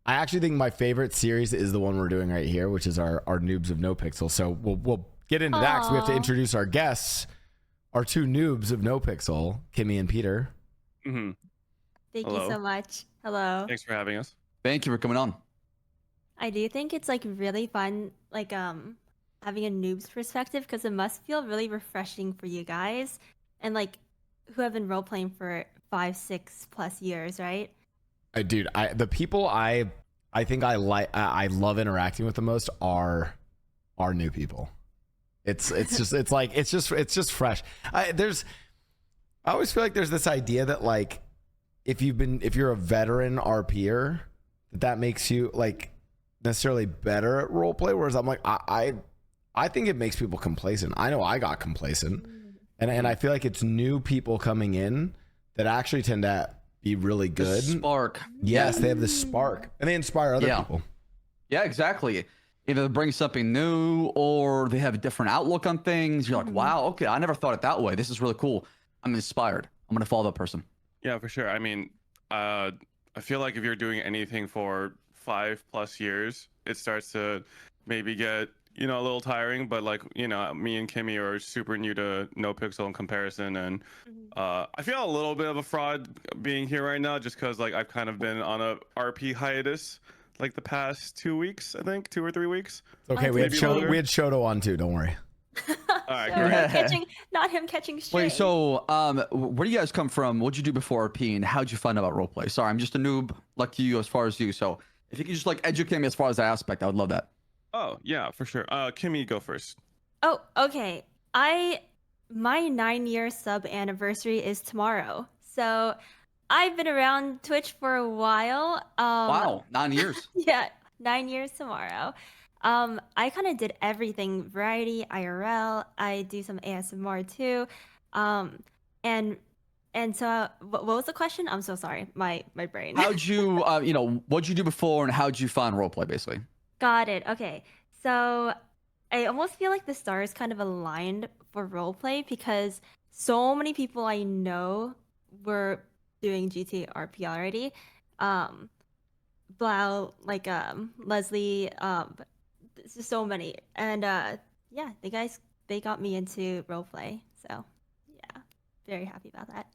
I actually think my favorite series is the one we're doing right here, which is our noobs of NoPixel. So we'll get into that because we have to introduce our guests, our two noobs of NoPixel, Kimmy and Peter. Mm-hmm. Thank Hello. you so much. Hello. Thanks for having us. Thank you for coming on. I do think it's like really fun, like having a noob's perspective because it must feel really refreshing for you guys, and like who have been role playing for 5-6+ years, right? Dude, the people I think I love interacting with the most are new people. It's just fresh. I always feel like there's this idea that like if you're a veteran RPer, that makes you like necessarily better at role play, whereas I'm like I think it makes people complacent. I know I got complacent, and I feel like it's new people coming in that actually tend to be really good. The spark. Yes, they have the spark, and they inspire other people. Yeah, exactly. Either they bring something new or they have a different outlook on things. You're like, wow, okay, I never thought it that way. This is really cool. I'm inspired. I'm gonna follow that person. Yeah, for sure. I mean, I feel like if you're doing anything for 5+ years, it starts to maybe get a little tiring. But like me and Kimmy are super new to NoPixel in comparison, and I feel a little bit of a fraud being here right now just because like I've kind of been on a RP hiatus like the past 2 weeks, I think 2 or 3 weeks. Okay, we had Shoto on too. Don't worry. All right, So great. not him catching straight. Wait, so where do you guys come from? What'd you do before RP, and how'd you find out about roleplay? Sorry, I'm just a noob like you as far as you. So if you could just like educate me as far as that aspect, I would love that. Oh yeah, for sure. Kimmy, go first. Oh, okay. My 9-year sub anniversary is tomorrow. So I've been around Twitch for a while. Wow, 9 years. Yeah, 9 years tomorrow. I kind of did everything, variety, IRL. I do some ASMR too. And so what was the question? I'm so sorry. My brain. How'd you what'd you do before, and how'd you find roleplay basically? Got it. Okay. So I almost feel like the stars kind of aligned for roleplay because so many people I know were doing GTA RP already. Blau, like Leslie, it's just so many. And yeah, they got me into roleplay. So yeah, very happy about that.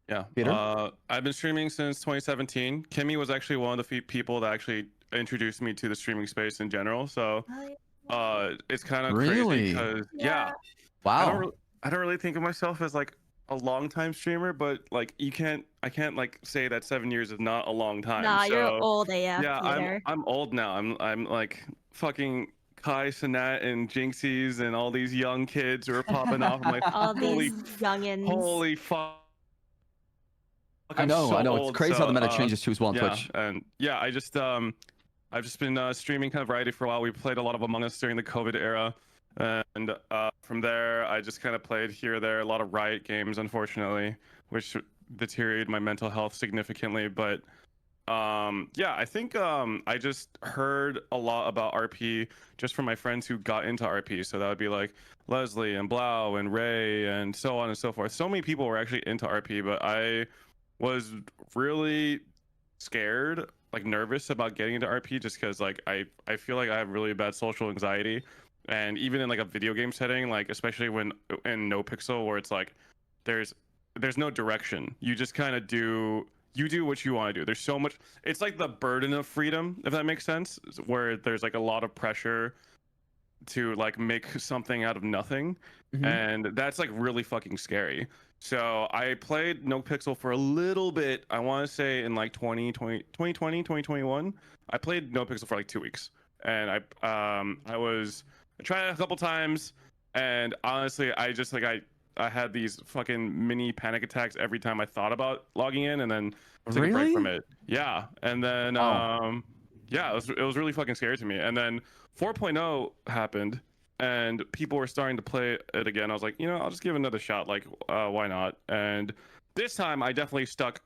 Yeah. Peter? I've been streaming since 2017. Kimmy was actually one of the people that actually introduced me to the streaming space in general. So it's kind of Really? crazy because Wow. I don't really think of myself as like a long time streamer, but like I can't like say that 7 years is not a long time. Nah, so, you're old AF, yeah, Peter. I'm old now. I'm like fucking Kai Sinat and Jinxies and all these young kids who are popping off. I'm like, All holy, these youngins. holy fuck. I know. So It's old, crazy how the meta changes too as well on yeah, Twitch. and yeah, I've just been streaming kind of variety for a while. We played a lot of Among Us during the COVID era, and from there I just kind of played here or there, a lot of Riot games, unfortunately, which deteriorated my mental health significantly. But yeah, I think I just heard a lot about RP just from my friends who got into RP. So that would be like Leslie and Blau and Ray and so on and so forth. So many people were actually into RP, but I was really scared, like nervous about getting into RP just because like I feel like I have really bad social anxiety, and even in like a video game setting, like especially when in NoPixel where it's like there's no direction, you just kind of do what you want to do. There's so much, it's like the burden of freedom, if that makes sense, where there's like a lot of pressure to like make something out of nothing, and that's like really fucking scary. So I played NoPixel for a little bit. I want to say in like 2020, 2021. I played NoPixel for like 2 weeks, and I tried it a couple times, and honestly, I just like I had these fucking mini panic attacks every time I thought about logging in, and then took a break from it. Yeah, and then yeah, it was really fucking scary to me. And then 4.0 happened, and people were starting to play it again. I was like, I'll just give it another shot. Like, why not? And this time, I definitely stuck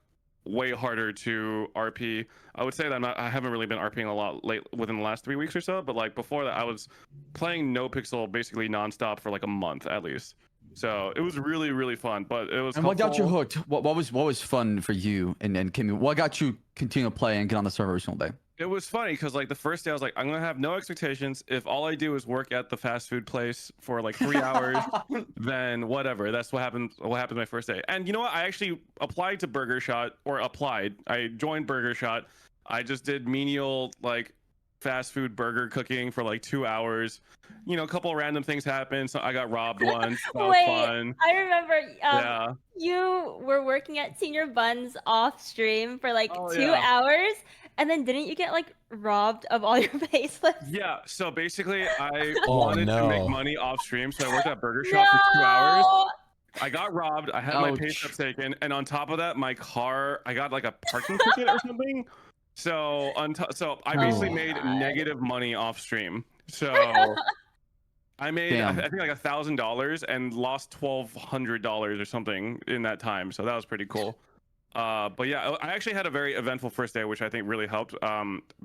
way harder to RP. I would say that I haven't really been RPing a lot within the last 3 weeks or so. But like before that, I was playing NoPixel basically nonstop for like a month at least. So it was really, really fun. But it was. And what got you helpful. hooked? What was fun for you and Kimmy? What got you continue to play and get on the server every single day? It was funny because like the first day I was like, I'm gonna have no expectations. If all I do is work at the fast food place for like 3 hours, then whatever. That's what happened. What happened my first day. And you know what? I actually applied to Burger Shot, or applied. I joined Burger Shot. I just did menial like fast food burger cooking for like 2 hours. You know, a couple of random things happened. So I got robbed once. That was Wait, fun. I remember Yeah. you were working at Senior Buns off stream for like Oh, 2 yeah. hours, and then didn't you get like robbed of all your payslips? Yeah. So basically, I Oh, wanted to make no. money off stream, so I worked at Burger Shop for 2 hours. No! I got robbed. I had my pay Ouch. stubs taken, and on top of that, my car. I got like a parking ticket or something. So so I basically Oh, made God. negative money off stream. So I made Damn. I think like $1,000 and lost $1,200 or something in that time. So that was pretty cool. But yeah, I actually had a very eventful first day, which I think really helped.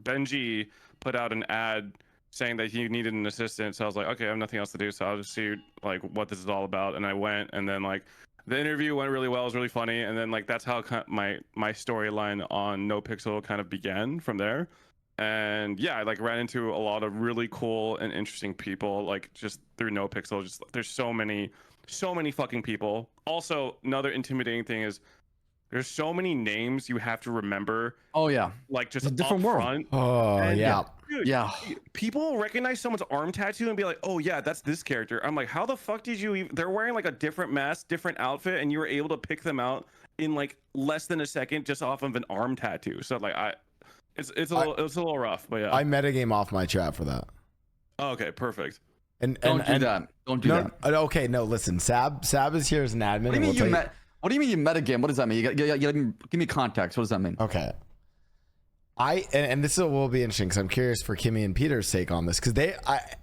Benji put out an ad saying that he needed an assistant, so I was like, okay, I have nothing else to do, so I'll just see like what this is all about. And I went, and then like the interview went really well. It was really funny, and then like that's how my storyline on NoPixel kind of began from there. And yeah, I like ran into a lot of really cool and interesting people, like just through NoPixel. Just there's so many fucking people. Also, another intimidating thing is there's so many names you have to remember, Oh yeah. like just It's a different world. upfront. Oh And, yeah. Dude, Yeah. people recognize someone's arm tattoo and be like, oh yeah, that's this character. I'm like, how the fuck did you even... They're wearing like a different mask, different outfit, and you were able to pick them out in like less than a second just off of an arm tattoo. So like it's a little rough, but yeah. I metagame off my chat for that. Oh, okay, perfect. And Don't do that. Don't do no, that. okay, no, listen. Sab is here as an admin. What do you mean What do you mean you metagame? What does that mean? You give me context. What does that mean? Okay. And this will be interesting because I'm curious for Kimmy and Peter's take on this, because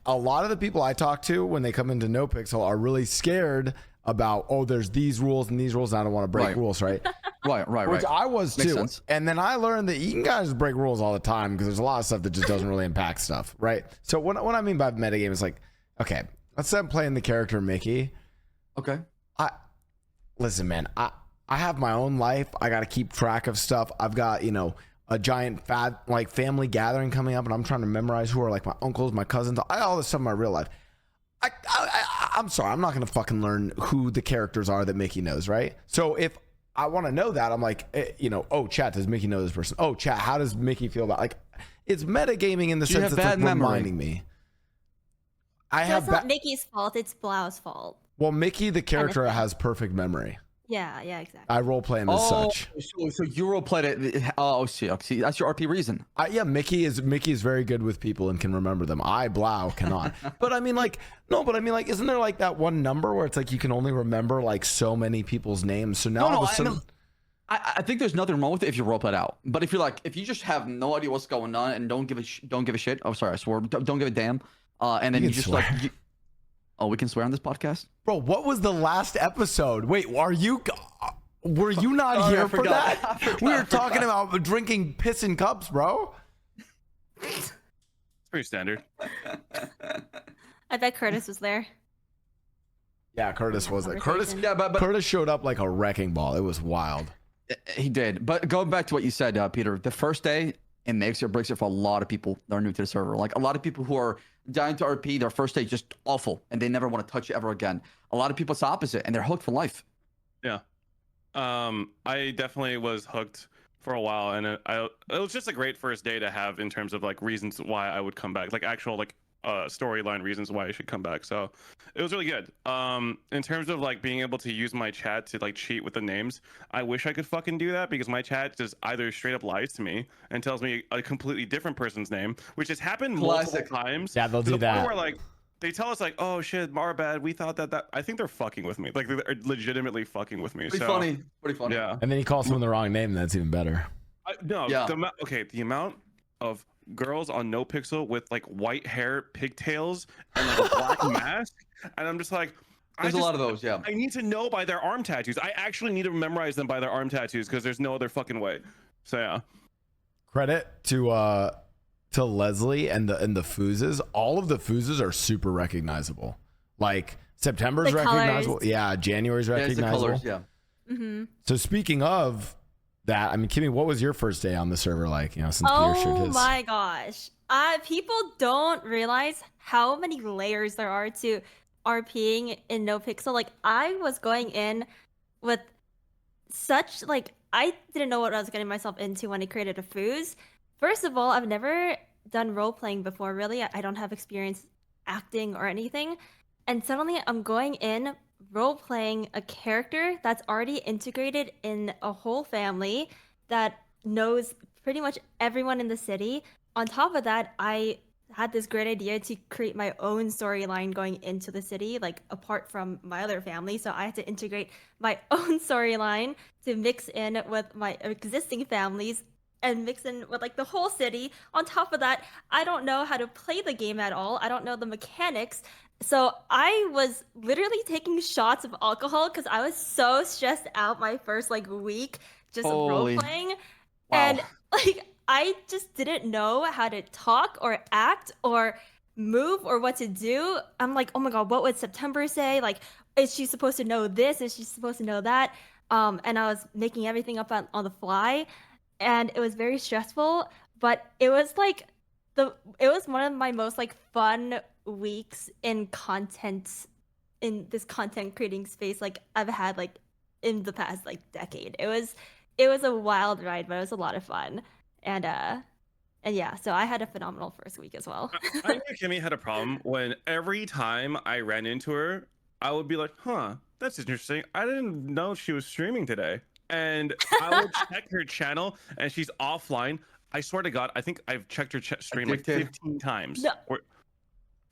a lot of the people I talk to when they come into NoPixel are really scared about, oh, there's these rules and these rules, and I don't want to break rules, right? Right. Which I was Makes too. sense. And then I learned that you can guys break rules all the time because there's a lot of stuff that just doesn't really impact stuff, right? So what I mean by metagame is like, okay, let's say I'm playing the character Mickey. Okay. Listen, man, I have my own life. I got to keep track of stuff. I've got, a giant like family gathering coming up, and I'm trying to memorize who are like my uncles, my cousins, all this stuff in my real life. I'm sorry, I'm not going to fucking learn who the characters are that Mickey knows, right? So if I want to know that, I'm like, oh, chat, does Mickey know this person? Oh, chat, how does Mickey feel about, like, it's metagaming in the sense have that's like bad memory? reminding me. So it's not Mickey's fault, it's Blau's fault. Well, Mickey, the character, has perfect memory. Yeah, exactly. I role play him as such. So you role played it. Oh, see, that's your RP reason. Yeah, Mickey is very good with people and can remember them. Blau cannot. But I mean, like, isn't there like that one number where it's like you can only remember like so many people's names? So now all of a sudden, I think there's nothing wrong with it if you role play it out. But if you just have no idea what's going on and don't give a shit. Oh, sorry, I swore. Don't give a damn. And then you just swear. like. Oh, we can swear on this podcast? bro, what was the last episode? Wait, were you not Sorry, here I for forgot. that? I forgot. We were talking about drinking piss in cups, bro. It's pretty standard. I bet Curtis was there. Yeah, Curtis was there. Curtis, Conversation. Yeah, but Curtis showed up like a wrecking ball. It was wild. he did. But going back to what you said, Peter, the first day, it makes or breaks it for a lot of people that are new to the server. Like a lot of people who are dying to RP, their first day just awful, and they never want to touch it ever again. A lot of people, it's the opposite, and they're hooked for life. Yeah. I definitely was hooked for a while, and it was just a great first day to have in terms of like reasons why I would come back, like actual like storyline reasons why I should come back. So it was really good. In terms of like being able to use my chat to like cheat with the names, I wish I could fucking do that, because my chat just either straight up lies to me and tells me a completely different person's name, which has happened multiple times. Yeah, they'll to do the point that. where like they tell us like, oh shit, our bad, we thought that I think they're fucking with me, like they're legitimately fucking with me. Pretty funny. Yeah. And then he calls someone the wrong name. That's even better. No, Yeah. the amount of girls on NoPixel with like white hair, pigtails, and like a black mask, and I'm just like, There's a lot of those, yeah. I need to know by their arm tattoos. I actually need to memorize them by their arm tattoos, because there's no other fucking way. So yeah. Credit to Leslie and the Foozes. All of the Foozes are super recognizable. Like September's The recognizable. colors. Yeah, January's There's the recognizable. colors, yeah. Mm-hmm. So speaking of that, I mean, Kimmy, what was your first day on the server like? You know, since Peter shared Oh his. my gosh. People don't realize how many layers there are to RPing in NoPixel. Like, I was going in with such, like, I didn't know what I was getting myself into when I created a Foos. First of all, I've never done role playing before, really. I don't have experience acting or anything. And suddenly I'm going in role playing a character that's already integrated in a whole family that knows pretty much everyone in the city. On top of that, I had this great idea to create my own storyline going into the city, like apart from my other family. So I had to integrate my own storyline to mix in with my existing families and mix in with like the whole city. On top of that, I don't know how to play the game at all. I don't know the mechanics. So I was literally taking shots of alcohol because I was so stressed out my first like week just Holy- role playing. Wow. And like I just didn't know how to talk or act or move or what to do. I'm like, oh my god, what would September say? Like, is she supposed to know this? Is she supposed to know that? And I was making everything up on the fly, and it was very stressful. But it was like it was one of my most like fun weeks in in this content creating space like I've had like in the past like decade. It was a wild ride, but it was a lot of fun. And yeah, so I had a phenomenal first week as well. I knew Kimmy had a problem when every time I ran into her, I would be like, huh, that's interesting. I didn't know she was streaming today. And I would check her channel and she's offline. I swear to God, I think I've checked her stream like Addicted. 15 times. No.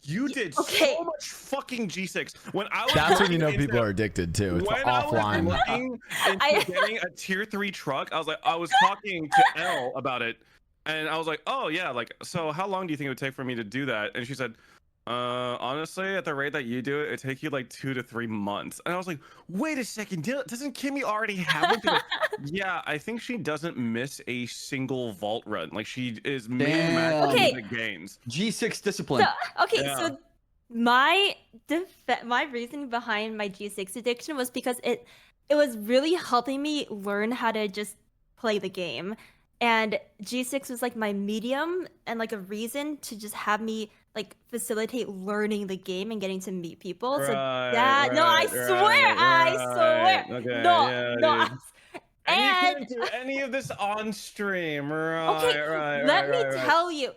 You did Okay. so much fucking G6. When I was That's when you know looking into- people are addicted too. It's when I was offline. looking into I- getting a tier 3 truck, I was talking to Elle about it, and I was like, oh yeah, like, so how long do you think it would take for me to do that? And she said, honestly, at the rate that you do it, it'd take you like 2 to 3 months. And I was like, wait a second, doesn't Kimmy already have it? Like, yeah, I think she doesn't miss a single vault run. Like, she is Damn. Okay. the gains. G6 discipline. So, okay, Yeah. so my reasoning behind my G6 addiction was because it was really helping me learn how to just play the game. And G6 was like my medium and like a reason to just have me like facilitate learning the game and getting to meet people. So that no, I swear. Okay, No, yeah, no. dude. And you couldn't do any of this on stream, right? Okay, let me tell you,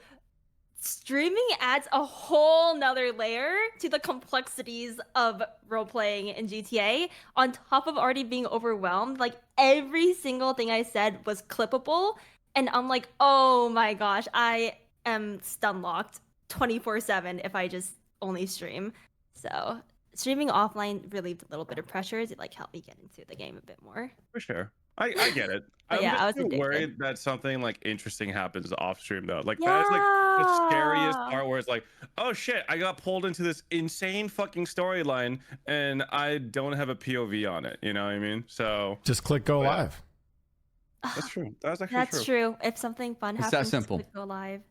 streaming adds a whole nother layer to the complexities of role playing in GTA. On top of already being overwhelmed, like every single thing I said was clippable, and I'm like, oh my gosh, I am stun locked 24/7 if I just only stream. So streaming offline relieved a little bit of pressure to like help me get into the game a bit more. For sure. I get it. But I'm yeah, I just was too addicted. worried that something like interesting happens off stream though. Like that is like the scariest Yeah. part where it's like, oh shit, I got pulled into this insane fucking storyline and I don't have a POV on it. You know what I mean? So Just click go Yeah. live. that's true. That's actually That's true. If something fun It's that happens, simple. just go live.